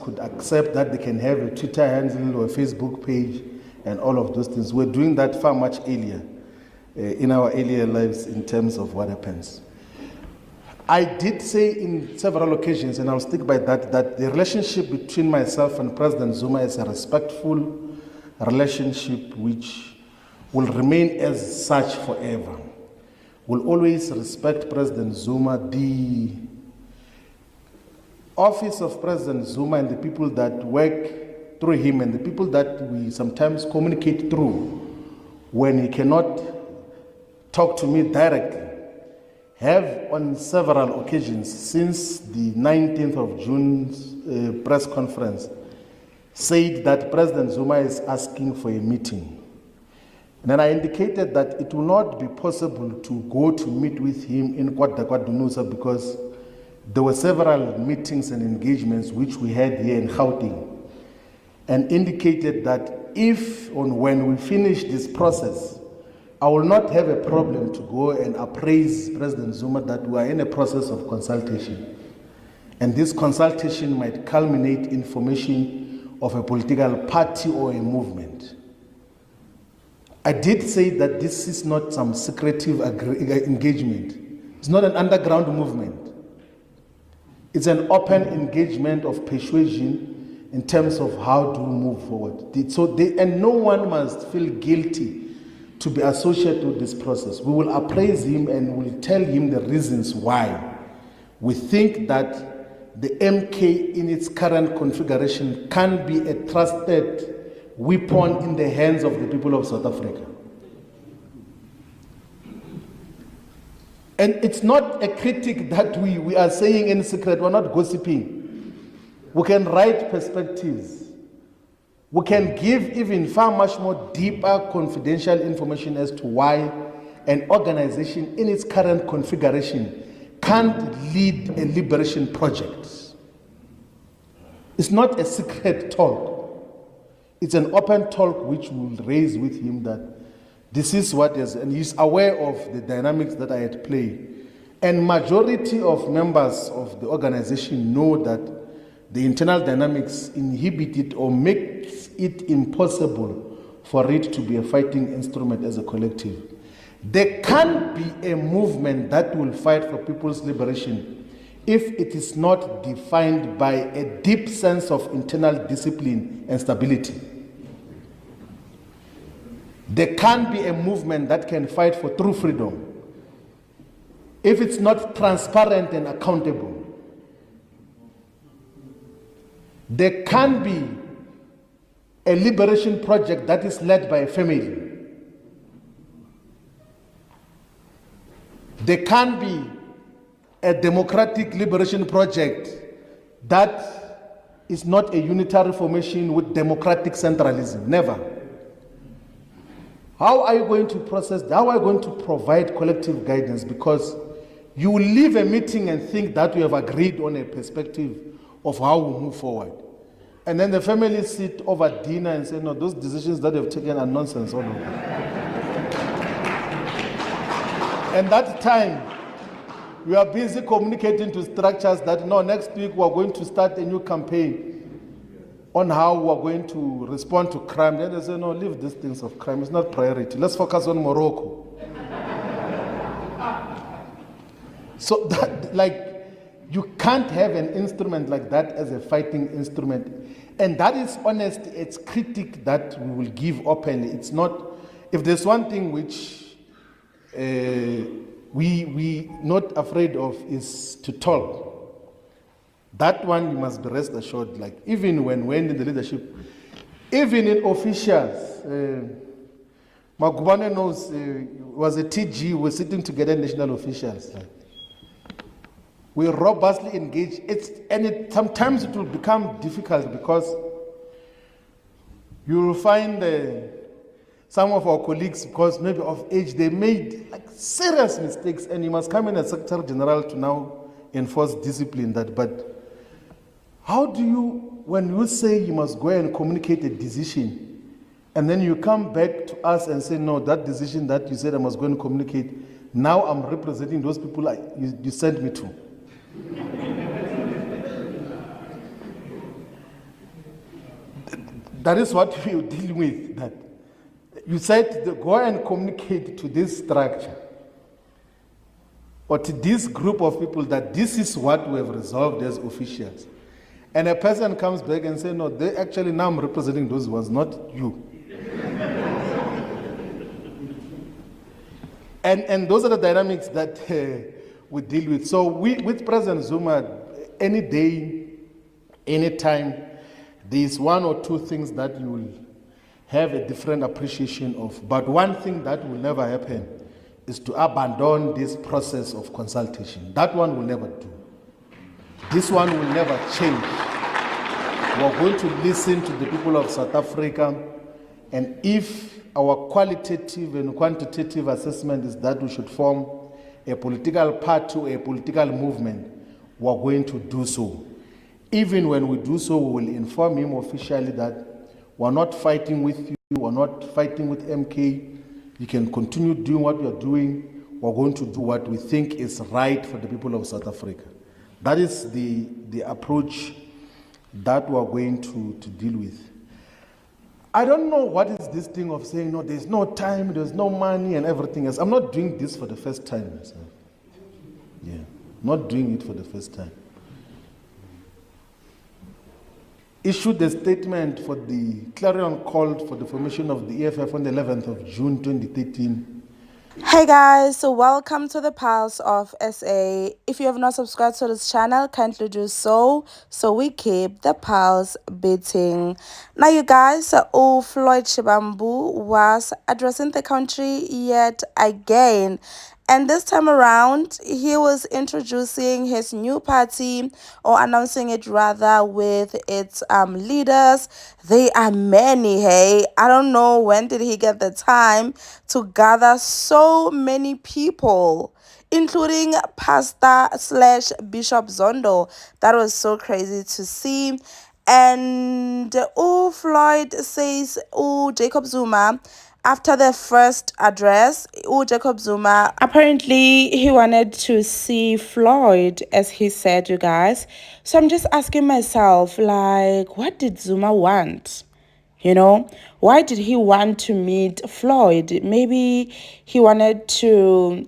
could accept that they can have a Twitter handle or a Facebook page and all of those things. We're doing that far much earlier in our earlier lives in terms of what happens. I did say in several occasions, and I'll stick by that, that the relationship between myself and President Zuma is a respectful relationship which will remain as such forever. We'll always respect President Zuma. The office of President Zuma and the people that work through him and the people that we sometimes communicate through when he cannot talk to me directly have on several occasions since the 19th of June's press conference said that President Zuma is asking for a meeting. And then I indicated that it will not be possible to go to meet with him in KwaZulu-Natal because there were several meetings and engagements which we had here in Gauteng, and indicated that if or when we finish this process, I will not have a problem to go and appraise President Zuma that we are in a process of consultation. And this consultation might culminate in formation of a political party or a movement. I did say that this is not some secretive engagement. It's not an underground movement. It's an open engagement of persuasion in terms of how to move forward. And no one must feel guilty to be associated with this process. We will appraise him and we'll tell him the reasons why we think that the MK in its current configuration can be a trusted weapon in the hands of the people of South Africa. And it's not a critic that we are saying in secret. We're not gossiping. We can write perspectives. We can give even far much more deeper confidential information as to why an organization in its current configuration can't lead a liberation project. It's not a secret talk. It's an open talk which we will raise with him that this is what is, and he's aware of the dynamics that are at play. And majority of members of the organization know that the internal dynamics inhibit it or makes it impossible for it to be a fighting instrument as a collective. There can't be a movement that will fight for people's liberation if it is not defined by a deep sense of internal discipline and stability. There can't be a movement that can fight for true freedom if it's not transparent and accountable. There can be a liberation project that is led by a family. There can be a democratic liberation project that is not a unitary formation with democratic centralism. Never. How are you going to process that? How are you going to provide collective guidance? Because you will leave a meeting and think that we have agreed on a perspective of how we move forward. And then the family sit over dinner and say, no, those decisions that they've taken are nonsense. All of them. And that time, we are busy communicating to structures that, no, next week we are going to start a new campaign on how we are going to respond to crime. Then they say, no, leave these things of crime. It's not priority. Let's focus on Morocco. So that, you can't have an instrument like that as a fighting instrument. And that is honesty. It's critique that we will give openly. It's not, if there's one thing which we not afraid of is to talk. That one you must be rest assured, even when we're in the leadership, even in officials, Magubane knows, was a TG, we're sitting together, national officials. We robustly engage. Sometimes it will become difficult because you will find some of our colleagues, because maybe of age, they made serious mistakes, and you must come in as Secretary General to now enforce discipline. But how do you, when you say you must go and communicate a decision, and then you come back to us and say, no, that decision that you said I must go and communicate, now I'm representing those people you sent me to. That is what we're dealing with. That you said go and communicate to this structure or to this group of people that this is what we have resolved as officials. And a person comes back and says, no, they actually now I'm representing those ones, not you. and those are the dynamics that we deal with. So with President Zuma, any day, any time, there's one or two things that you will have a different appreciation of. But one thing that will never happen is to abandon this process of consultation. That one will never do. This one will never change. We're going to listen to the people of South Africa, and if our qualitative and quantitative assessment is that we should form a political party or a political movement, we're going to do so. Even when we do so, we will inform him officially that we're not fighting with you, we're not fighting with MK. You can continue doing what you're doing. We're going to do what we think is right for the people of South Africa. That is the approach that we're going to deal with. I don't know what is this thing of saying, no, there's no time, there's no money and everything else. I'm not doing this for the first time myself. Yeah, not doing it for the first time. Issued a statement for the clarion call for the formation of the EFF on the 11th of June 2013. Hey guys, so welcome to the Pulse of SA. If you have not subscribed to this channel, kindly do so we keep the pulse beating. Now you guys, Floyd Shivambu was addressing the country yet again. And this time around, he was introducing his new party, or announcing it rather, with its leaders. They are many, hey. I don't know when did he get the time to gather so many people, including Pastor/Bishop Zondo. That was so crazy to see. And Floyd says, Jacob Zuma, after the first address, Jacob Zuma, apparently he wanted to see Floyd, as he said, you guys. So I'm just asking myself, like, what did Zuma want? You know, why did he want to meet Floyd? Maybe he wanted to,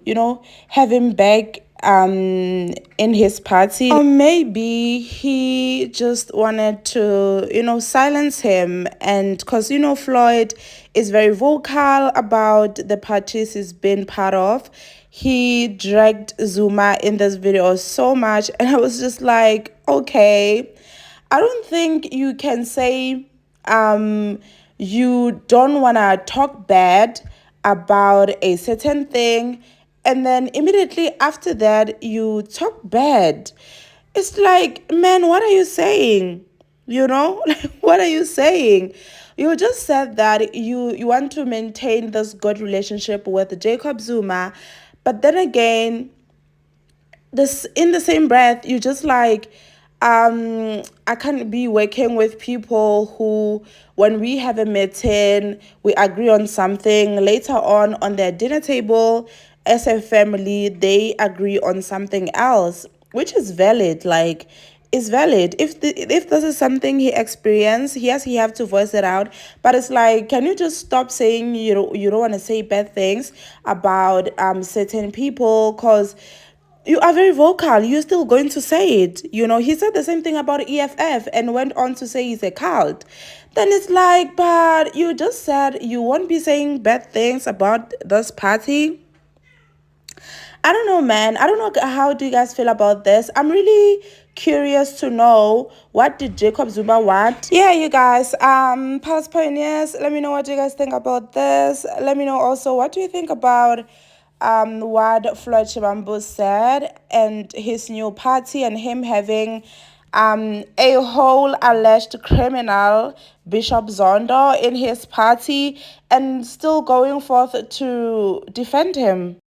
have him back in his party, or maybe he just wanted to silence him. And because Floyd is very vocal about the parties he's been part of, he dragged Zuma in this video so much, and I was just like, okay, I don't think you can say you don't want to talk bad about a certain thing, and then immediately after that you talk bad. It's like, man, what are you saying? What are you saying? You just said that you want to maintain this good relationship with Jacob Zuma, but then again, this in the same breath, you just like, I can't be working with people who, when we have a meeting, we agree on something, later on their dinner table, as a family, they agree on something else, which is valid. Like, it's valid. If this is something he experienced, yes, he have to voice it out. But it's like, can you just stop saying you don't want to say bad things about certain people? Because you are very vocal. You're still going to say it. He said the same thing about EFF and went on to say he's a cult. Then it's like, but you just said you won't be saying bad things about this party. I don't know, man. I don't know. How do you guys feel about this? I'm really curious to know, what did Jacob Zuma want? Yeah, you guys, past pioneers, let me know what you guys think about this. Let me know also, what do you think about what Floyd Shivambu said and his new party, and him having a whole alleged criminal, Bishop Zondo, in his party, and still going forth to defend him?